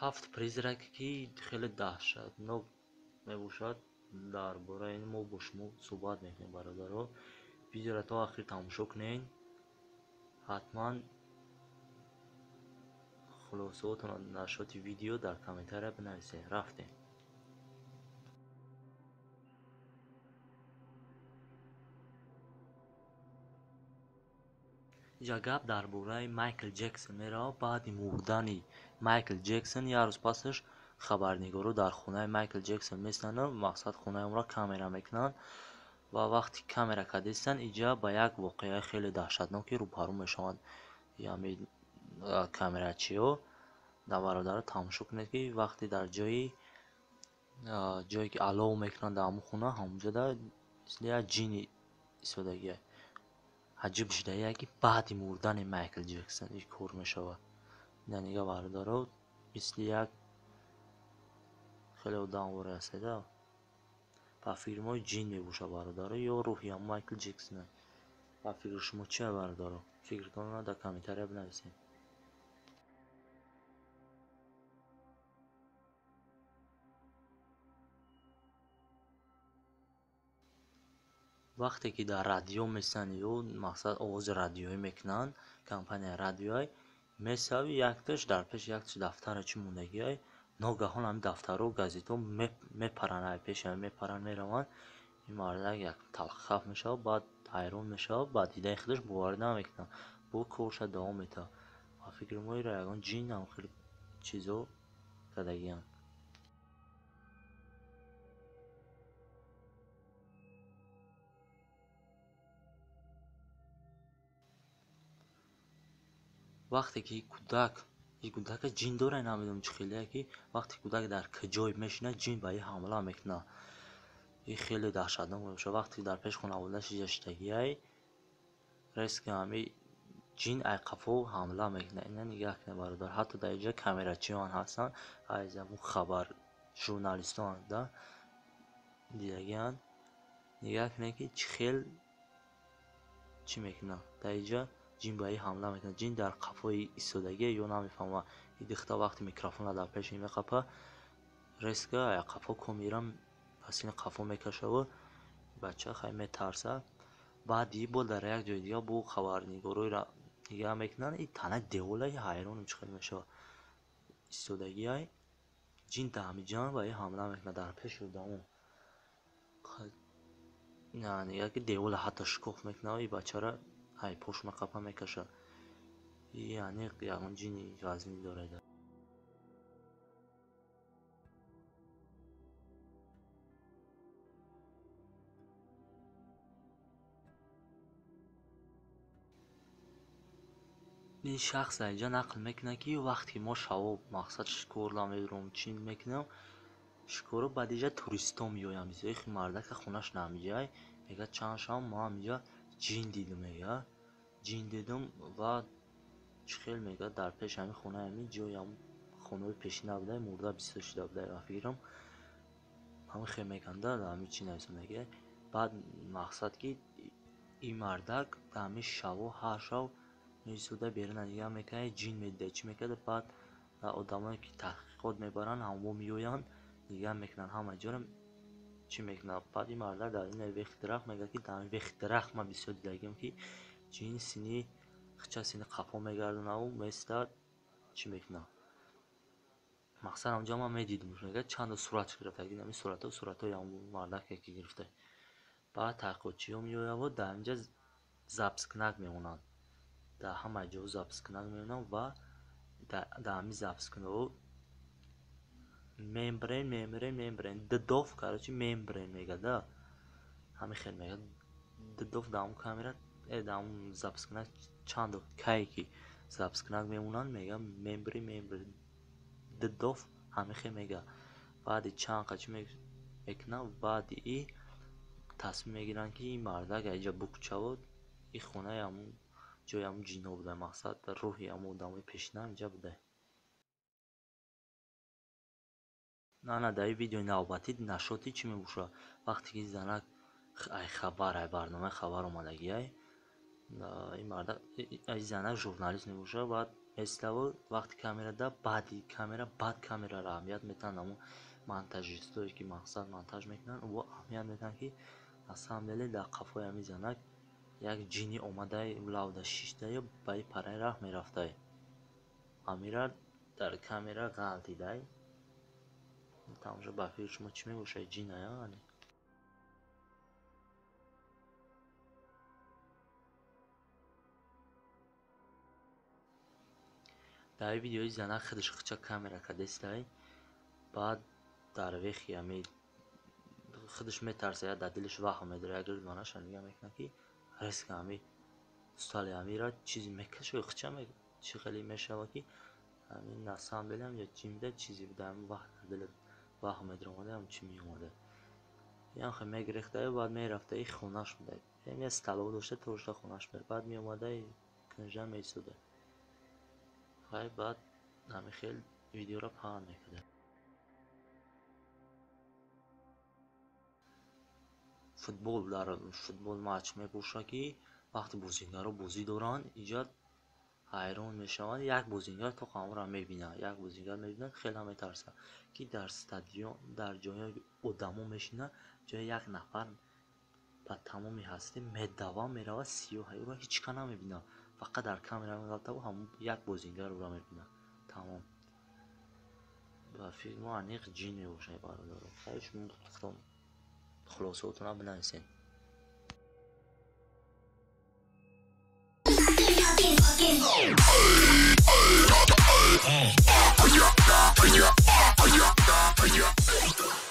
7 призрак ки хеле даҳшатнок мебошад. Дар бораи ин мо бо шумо суҳбат мекунем бародаро. Видеоро то охир тамошо кунед. ҳатман хулосаотро нашоти видео дар комментария бинависед. рафтем. ҷа гап дар бораи Майкл Ҷексон меравад. баъди мурдани Майкл Ҷексон як рӯз пасаш хабарнигаро дар хонаи Майкл Ҷексон месананд. мақсад хонаи онро камера мекунанд ва вақти камера кадистан иҷа ба як воқеаи хеле даҳшатноки рӯбарӯ мешаванд. яъне камерачиҳо дар бародаро тамошо кунед ки вақти дар ҷое ки алов мекунанд дар ҳамон хона, ҳамонҷода мисли як ҷинни истодагия. аҷиб шудае ки баъди мурдани Майкл Ҷексон ин кор мешавад. яъне бародаро мисли як хеле одам вора ҳастеда. ба филмҳои ҷин мебошад бародаро ё рӯҳи ҳамон Майкл Ҷексон. ба фикри шумо чия бародаро? фикртонро дар комментария бинависед. вақте ки дар радио месанд ё мақсад овози радиоӣ мекунанд, компания радиои месави якташ дар пеш якташ дафтара чӣ мондагиай, ногаҳон ҳамин дафтарҳо газетҳо мепаранд пеши мепаранд мераванд. ин мардак як талхаф мешавад, баъд ҳайрон мешавад, ба дидаи худаш бовар намекунад. бо корша давом метавад. ба фикри мо ира ягон ҷин ҳам хеле чизо задагианд. вақте ки кӯдака ҷин дорад, намедонам чӣ хеле ки вақте кӯдак дар каҷой мешинад, ҷин ба ин ҳамла мекунад. ин хеле даҳшатнок мебошад. вақте дар пеш хонаводааш иҷаштагиай резко ҳамин ҷин ай қафо ҳамла мекунад. ина нигоҳ кунед бародар. ҳатто дар инҷа камерачиён ҳастанд, аз ҳамон хабар журналистон да дидагианд. нигоҳ кунед ки чӣ хел чӣ мекунад. дар инҷа ҷин ба ин ҳамла мекунад. ҷин дар қафои истодагия ё намефаҳмад. ин духта вақти микрофонро дар пеши меқапад, резко ай қафо комера ба сини қафо мекашавад. бача хай метарсад. баъди бо дар як ҷои дигар бо хабарнигороро нигоҳ мекунанд. ин танак девола ҳайронам чӣ хел мешавад. истодагиай ҷин даҳмиҷан ба ин ҳамла мекунад дар пеши одамон. нигоҳ ки девола ҳатто шикоф мекунад. ин бачаро ай пош меқапа мекашад. яъне ягон ҷинни ғазмин дорад. ин шахс айҷа нақл мекунад ки вақте мо шавоб мақсад шикорла мером чӣ мекунам, шикоро ба диҷа туристо меоям. зои мардака хонаш намиҷай мега чанд шав мо ҳаминҷа ҷин дидум мега. ҷин дидум ва чӣ хел мега дар пеши ҳамин хона ҳамин ҷои хонаи пешина будай мурда бистор шуда будай. ва фикрам ҳамин хел меганда ҳамин чӣ нависондагиай. баъд мақсад ки ин мардак дар ҳамин шаво ҳар шав меистода берун нигоҳ мекард, ҷин медида чӣ мекард. баъд одамое ки таҳқиқот мебаранд ҳамо меоянд нигоҳ мекунанд ҳама ҷоро чӣ мекунад. баъд ин мардак дар ин вехти дарахт мегӯяд ки дар вехти дарахт ман бисёр дидагиам ки ҷин сини хича сини қафо мегардонаву меистад чӣ мекунад. мақсад ҳамҷа ман медидум мегӯяд чандо суратш гирифта. ин суратҳои ҳамон мардаке ки гирифта. баъд таҳқиқотчиҳо меоянд ва дар инҷа запскнак мемонанд. дар ҳама ҷо запскнак мемонанд ва дар ҳамин запскнакҳо мембрен дидов карочи мембрен мегада. ҳамин хел мегад дидов дар ҳамон камера дар ҳамон запскнак чандо кай ки запскнак мемонанд мега мембри дидов ҳамин хел мега. баъди чанд қачи мекунанд. баъди ин тасмим мегиранд ки ин мардак айҷа букчавад. ин хонаи ҳамон ҷои ҳамон ҷинҳо буда. мақсад рӯҳи ҳамон одамои пешина инҷа буда. на дар ин видеои навбатӣ нашоти чӣ мебошад. вақте ки занак ай хабар ай барномаи хабар омадагиай, ин мардак ай занак журналист мебошад. баъд مثلا وقتی کامیرا بعدی کامera بعد کامera را اهمیت میدن، اما монтажистایی که مقصد монтاژ میکنن و اهمیت میدن که اصلا دلی در قفای میزنه یک جینی اومده لوده شیشته بای پرای راه میرفته، امیرا در کامera غلطیده تماشا بافی شما چی میگوشه جینه یعنی در ویدیوی زنه خودش خچه کامera کدسته بعد در ویخی همی خودش میترسه یا در دلش وهم میداره اگر دانش نگه میکنه که ریسک همی استالی همی را چیزی میکشه خچه میگه چی خیلی میشه که همین نسان بلیم یا چی میده چیزی بوده همین وقت در دل وهم میداره اومده هم چی میومده یعنی خیلی میگریخته بعد میرفته ای خونش میده یعنی از طلبه داشته ترشته خونش میده بعد میومده کنجه میسوده خیلی بعد همین خیلی ویدیو را پهن میکده. فوتبال در فوتبال ماچ میبوشه که وقتی بازیکن‌ها رو بازی دارن ایجاد حیران میشوند یک بازیکن تو کامرا میبینه یک بازیکن میبینه خیلی میترسه که در استادیوم در جای آدمو میشینه جای یک نفر با تمامی هستی میدوام میره سیاهی رو هیچ کنا نمیبینه فقط در کامera میگفته و هم یک بازیکن رو میبینه تمام و فیلم انیق جین میبوشه برادر خیلیش گفتم خلاصاتون هم بنویسین. Oh, yeah.